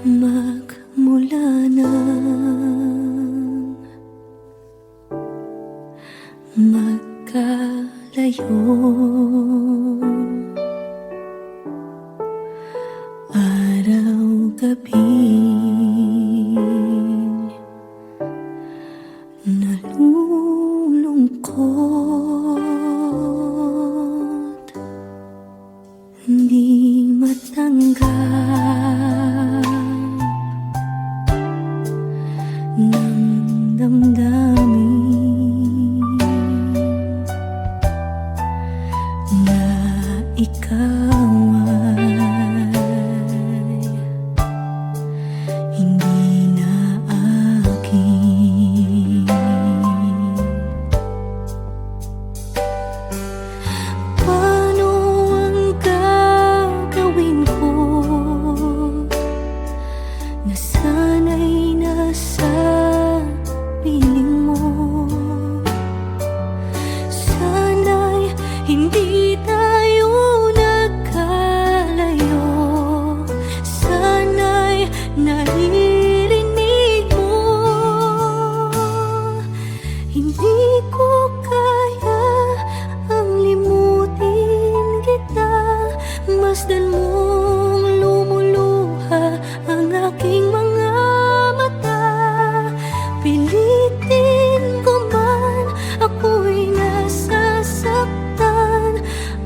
Magmula nang magkalayo, araw-gabing nalulungkot, di matanggap ng damdamin na ikaw ay hindi na akin. Paano ang gagawin ko na sana'y nasa piling mo? Sana'y hindi tayo nagkalayo, sana'y naririnig mo. Hindi ko kaya ang limutin kita, masdan mong lumuluha ang aking mga mata. Pilitin ko man, ako'y nasasaktan.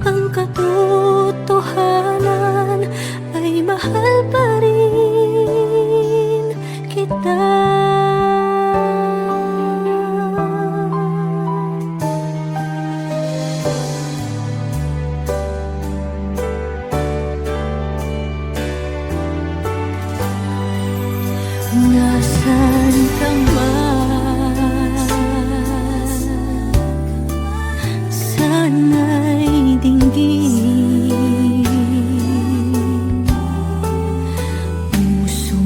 Ang katotohanan ay mahal pa rin kita. Nasaan ka man, sana'y dinggin puso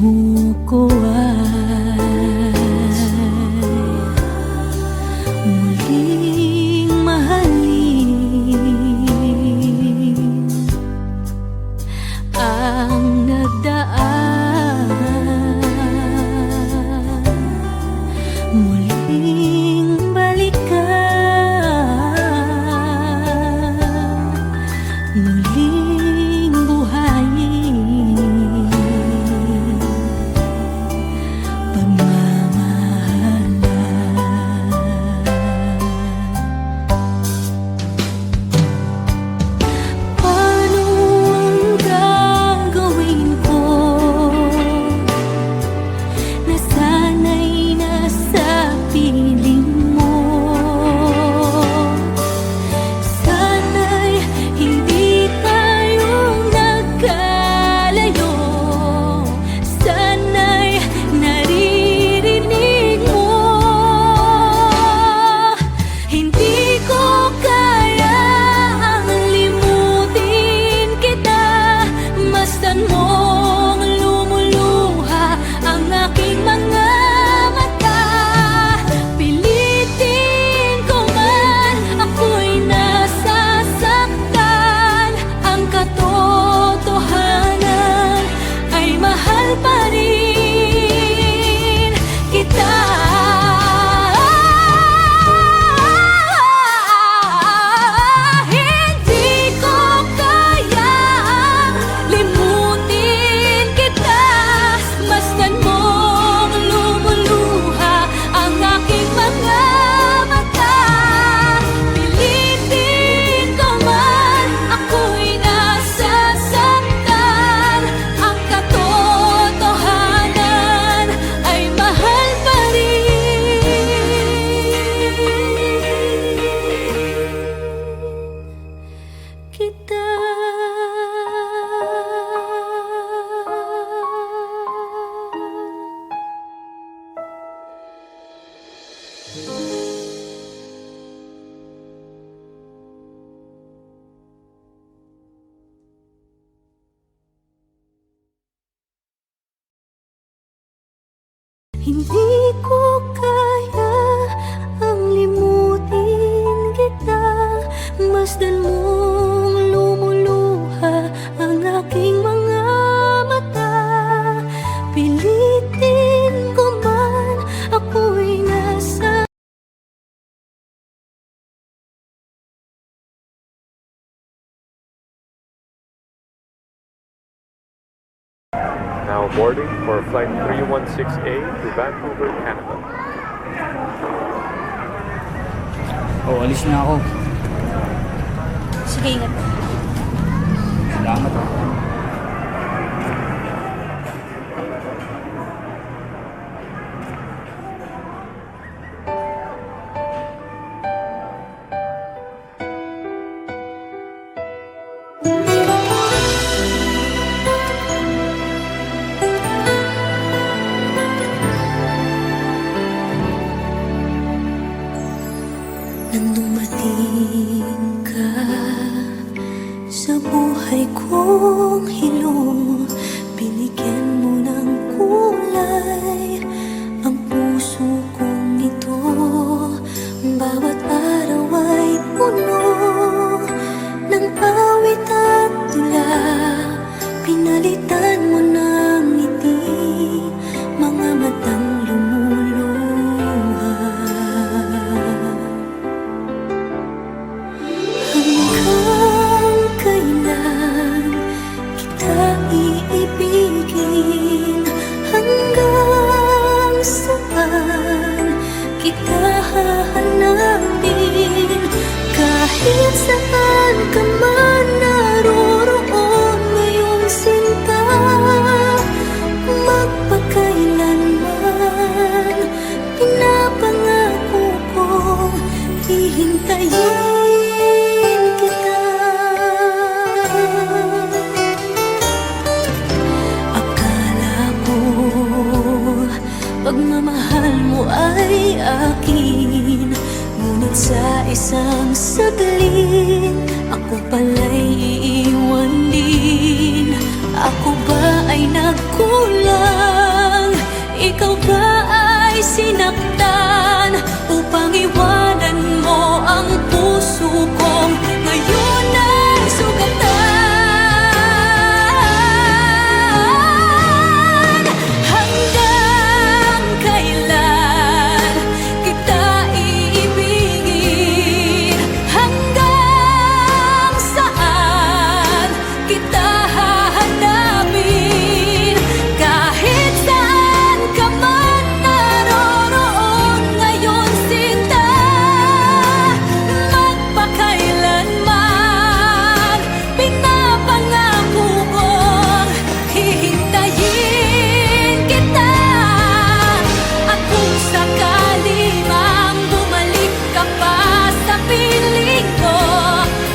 ko ay muling mahalin. Ang nagdaan muling balikan, muling buhayin pagmamahalan. Paano ang gagawin ko na sana'y nasa piling mo? Sana'y hindi tayo nagkalayo, sana'y naririnig mo. Hindi ko kaya ang limutin kita, masdan mong lumuluha ang aking mga mata. Pilitin ko man, ako'y nasasaktan. Ang katotohanan ay mahal pa rin kita. Hindi ko kayang limutin kita, masdan mong lumuluha ang aking mga mata. Pilitin ko man, ako'y nasasaktan. Ang katotohanan ay mahal pa rin kita. Hindi ko kaya ang limutin kita, masdan mong lumuluha ang aking mga mata. Now boarding for flight 316A to Vancouver, Canada. Oh, alis na ako. Sige, ingat. Salamat. Nang dumating ka sa buhay kong hilong, binigyan mo ng kulay ang puso kong ito. Bawat araw ay puno ng awit at tula, pinalitan mo ng ngiti mga matang lumuluha. Hanggang kailan kita iibigin? Hanggang saan kita hahanapin? Kahit saan ka man naroroon ngayong sinta, magpakailanman pinapangako kong hihintayin kita. Akala ko pagmamahal mo ay akin, ngunit sa isang saglit ako pala'y iiwan din. Ako ba ay nagkulang? Ikaw ba ay sinaktan upang iwanan mo ang puso kong ngayon ay sugatan? Hanggang kailan kita iibigin? Hanggang saan kita hahanapin? Kahit saan ka man naroroon ngayon sinta, magpakailanman pinapangako kong hihintayin kita. At kung sakali mang bumalik ka pa sa piling ko,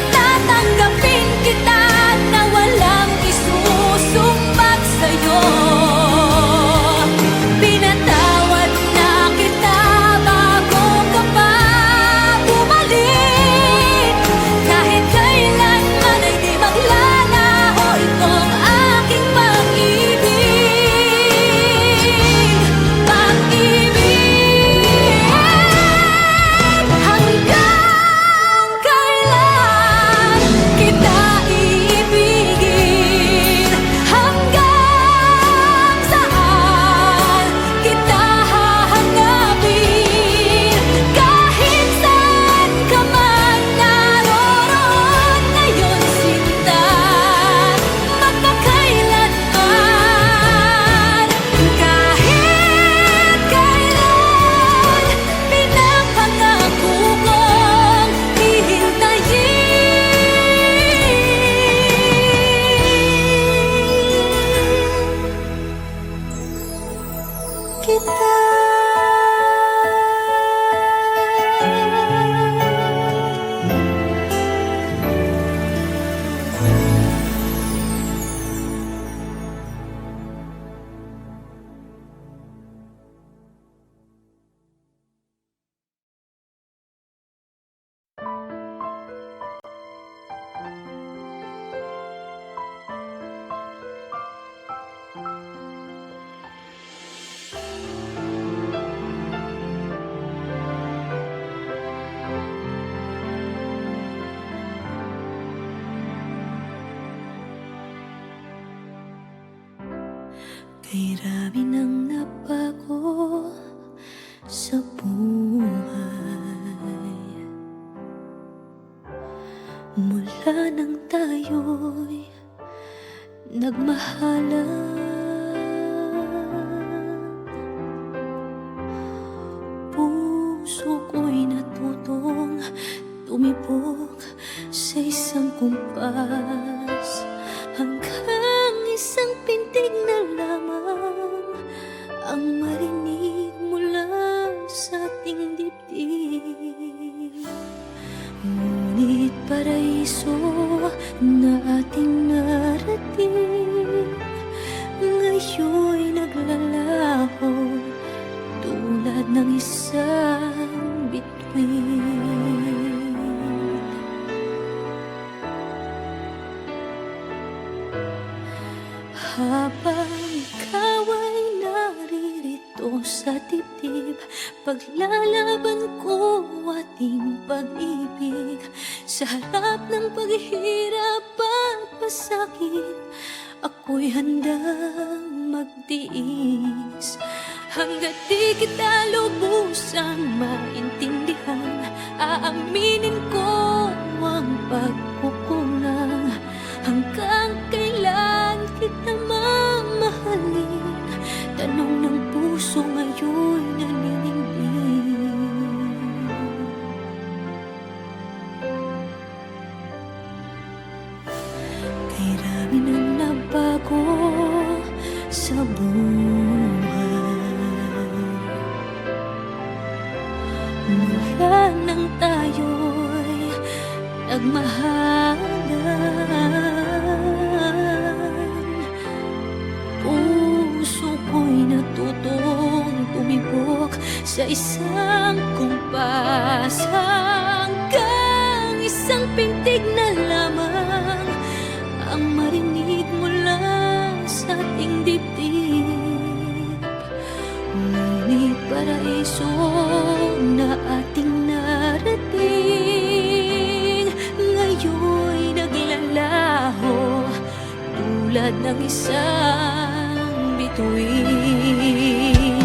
tatanggapin kita na walang isusumbat sa'yo. Pinatawad na kita bago ka pa bumalik. Kahit kailanman ay di maglalaho itong aking pag-ibig. Pag-ibig. Hanggang kailan kita iibigin? Hanggang saan kita hahanapin? Kahit saan ka man naroroon ngayon sinta, magpakailanman kahit kailan pinapangako kong hihintayin kita. Kay rami ng nabago sa buhay, mula nang tayo'y nagmahalan. Habang ikaw ay naririto sa dibdib, paglalaban ko ating pag-ibig. Sa harap ng paghihirap at pasakit, ako'y handang magtiis. Hanggat di kita lubusang maintindihan, aaminin ko ang pagkukulang. Hanggang kailan kita mamahalin? Tanong ng puso ngayon naninindig. Kay rami nang nabago sa buhay, mula nang tayo'y nagmahalan. Puso ko'y natutong tumibok sa isang kumpas, hanggang isang pintig na lamang ang marinig mula sa ating dibdib. Ngunit paraiso na ating narating, ngayon'y naglalaho tulad ng isang bituin.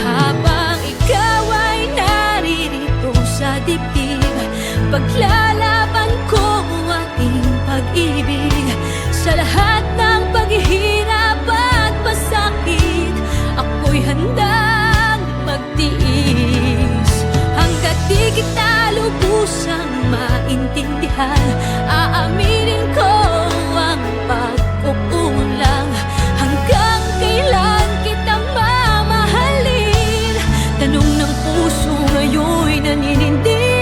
Habang ikaw ay naririto sa dibdib, paglalaban ko ating pag-ibig. Sa lahat ng paghihirap at pasakit, ako'y handang magtiis. Hanggat di kita lubusang maintindihan, aaminin ko ang pagkukulang. Hanggang kailan kita mamahalin? Tanong ng puso ngayon'y naninindig.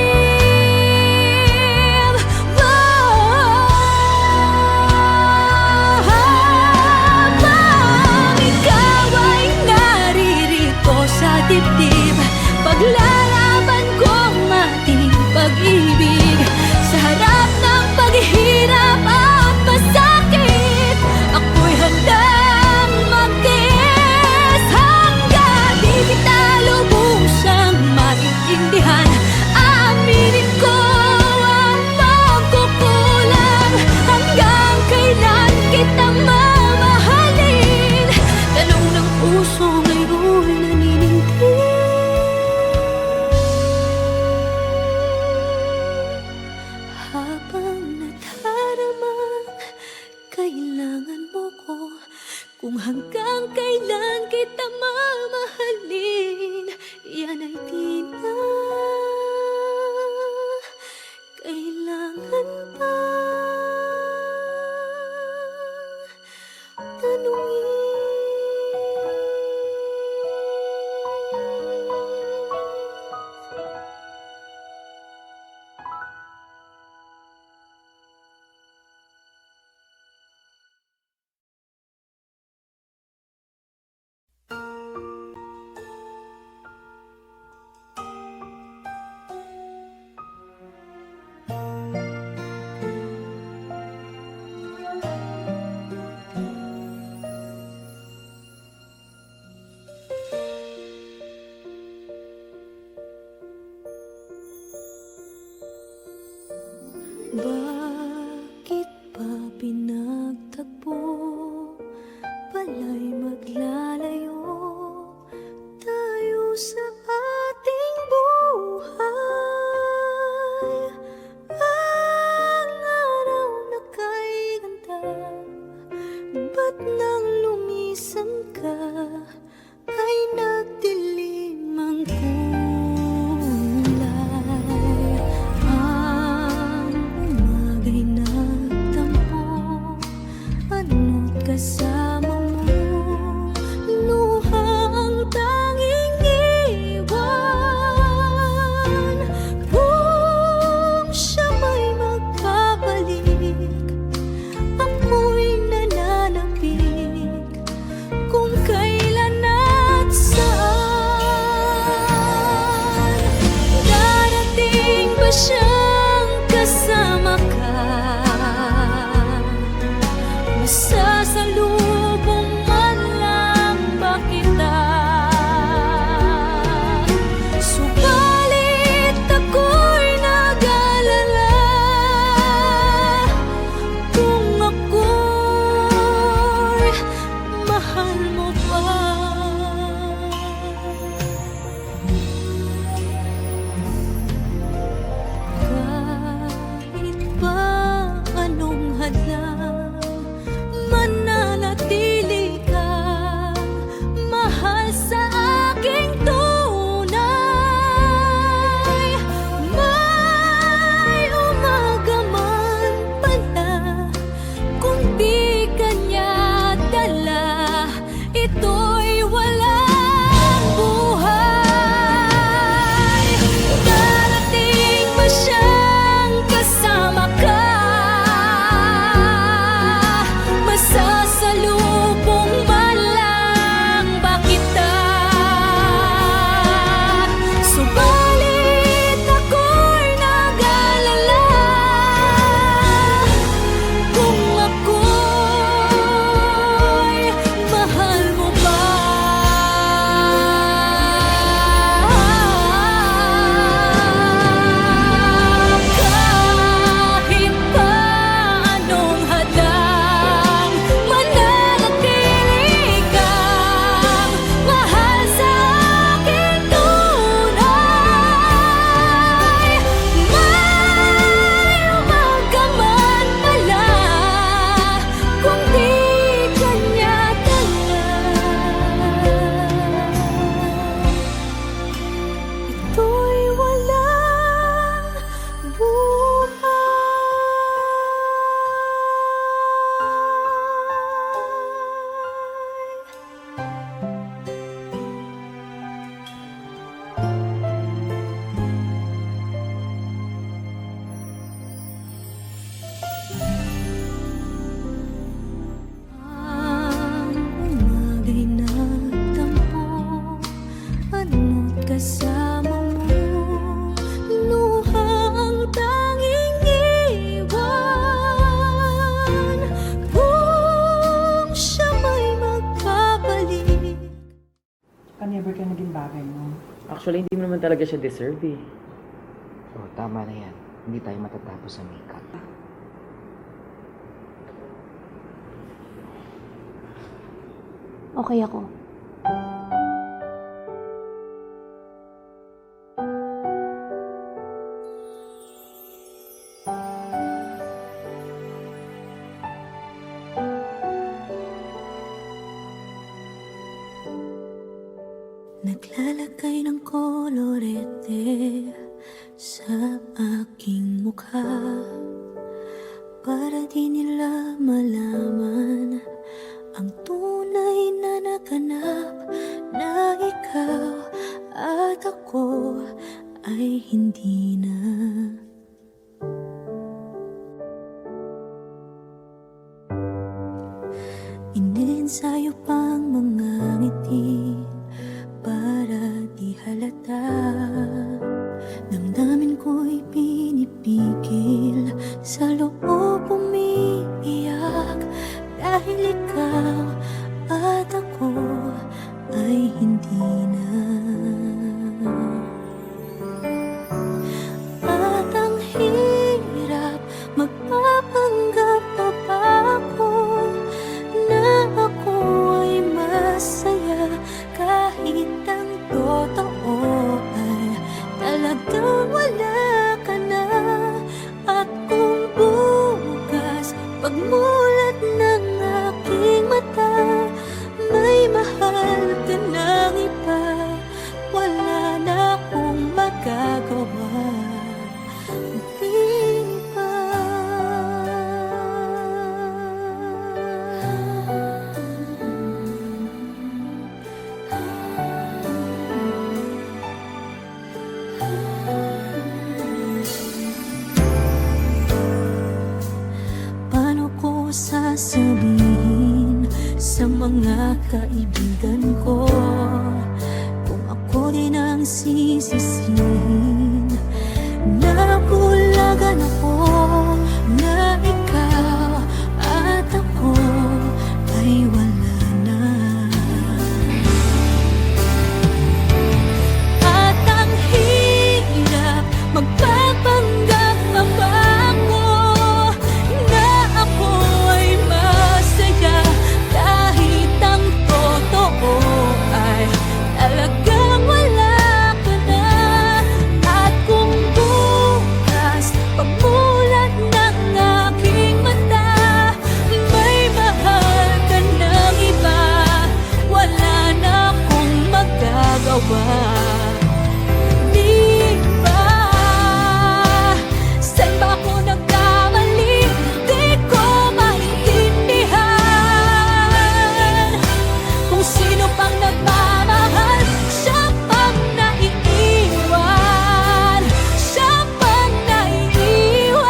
Habang ikaw ay naririto sa dibdib, paglalaban ko ating pag-ibig. Sa harap ng paghihirap at pasakit, ako'y handang magtiis. Hanggang di kita lubusang maintindihan, aaminin ko ang pagkukulang. Hanggang kailan kita mamahalin? Tanong ng puso ngayon naninindig. Habang nadaramang kailangan mo ko, kung hanggang kailan kita mamahalin, yan ay di na kailangan pa tanungin. Bakit ba pinagtagpo? Pala'y maglalayo tayo sa ating buhay. Ang araw na kay ganda, ba't nang lumisan ka ay nagdilim ang kulay? Ang umaga'y nagtampo, ano't kasama mo, luha ang tanging iwan. Kung siya may magkabalik, ako'y nananapig kung kailan at saan. Darating ba siyang kasama ka? Masasalubong sa akin, no? Actually, hindi mo naman talaga siya deserve eh. Oh, tama na yan. Hindi tayo matatapos sa makeup. Okay ako. Naglalagay ng kolorete sa aking mukha para di nila malaman ang tunay na naganap, na ikaw at ako ay hindi na. Iniensayo pang mga ngiti para di halata. Damdamin ko'y pinipigil, sa loob umiiyak, dahil ikaw at ako ay hindi na. At ang hirap, magpapanggap pa ba ako na ako ay masaya, kahit ang totoo ay talagang wala ka na. At kung bukas pagmulat ng aking mata, may mahal ka ng iba, wala na akong magagawa. Di ba? Paano ko sasabihin sa mga kaibigan ko kung ako din ang sisisihin? Nabulagan ako na ikaw at ako ay wala na. At ang hirap, magpapanggap pa ba ako na ako ay masaya, kahit ang totoo ay talagang wala ka na. At kung bukas pagmulat ng aking mata, may mahal ka ng iba, wala na akong magagawa. Di ba? Saan ba ako nagkamali? Di ko maintindihan. Kung sino pang nagmamahal, siya pang naiiwan, siya pang naiiwan.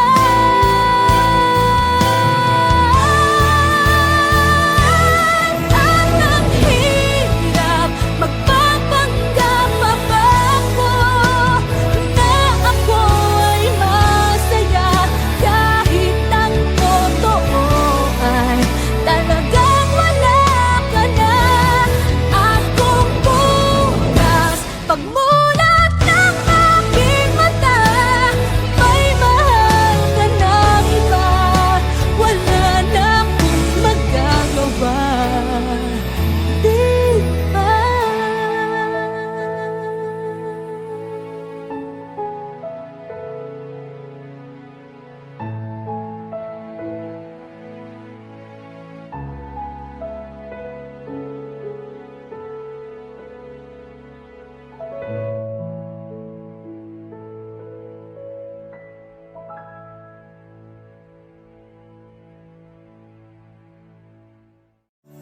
At ang hirap, magpapanggap pa ba ako na ako ay masaya, kahit ang totoo ay talagang wala ka na. At kung bukas pagmulat ng aking mata, may mahal ka ng iba, wala na akong magagawa. Di ba?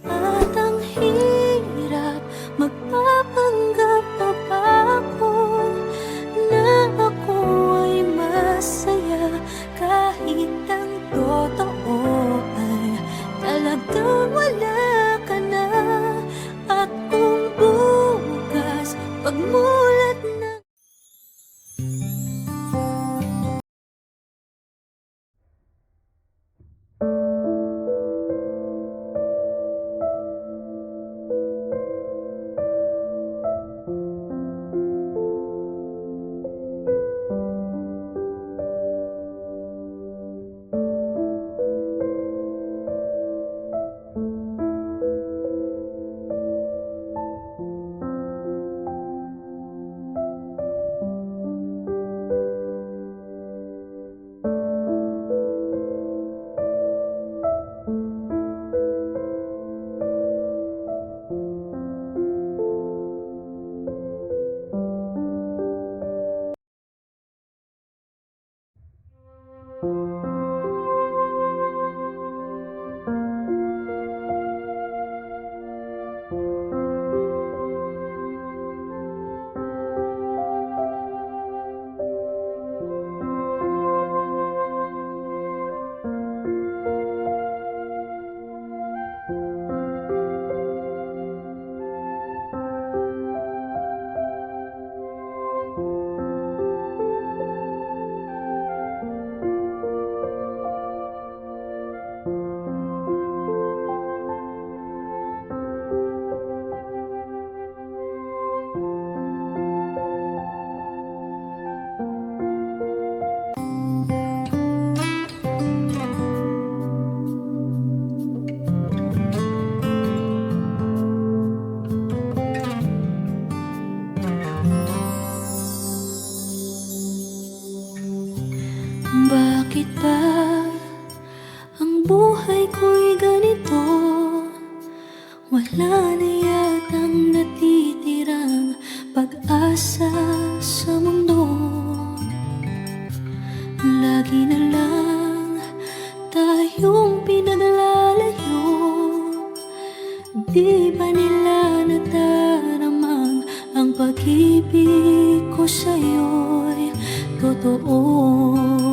At ang hirap, magpapanggap pa ba ako na ako ay masaya, kahit ang totoo ay talagang wala ka na. At kung bukas pagmulat ng Wala na yatang natitirang pag-asa sa mundo. Lagi na lang tayong pinaglalayo. Di ba nila nataramang ang pag-ibig ko sa'yo'y totoo?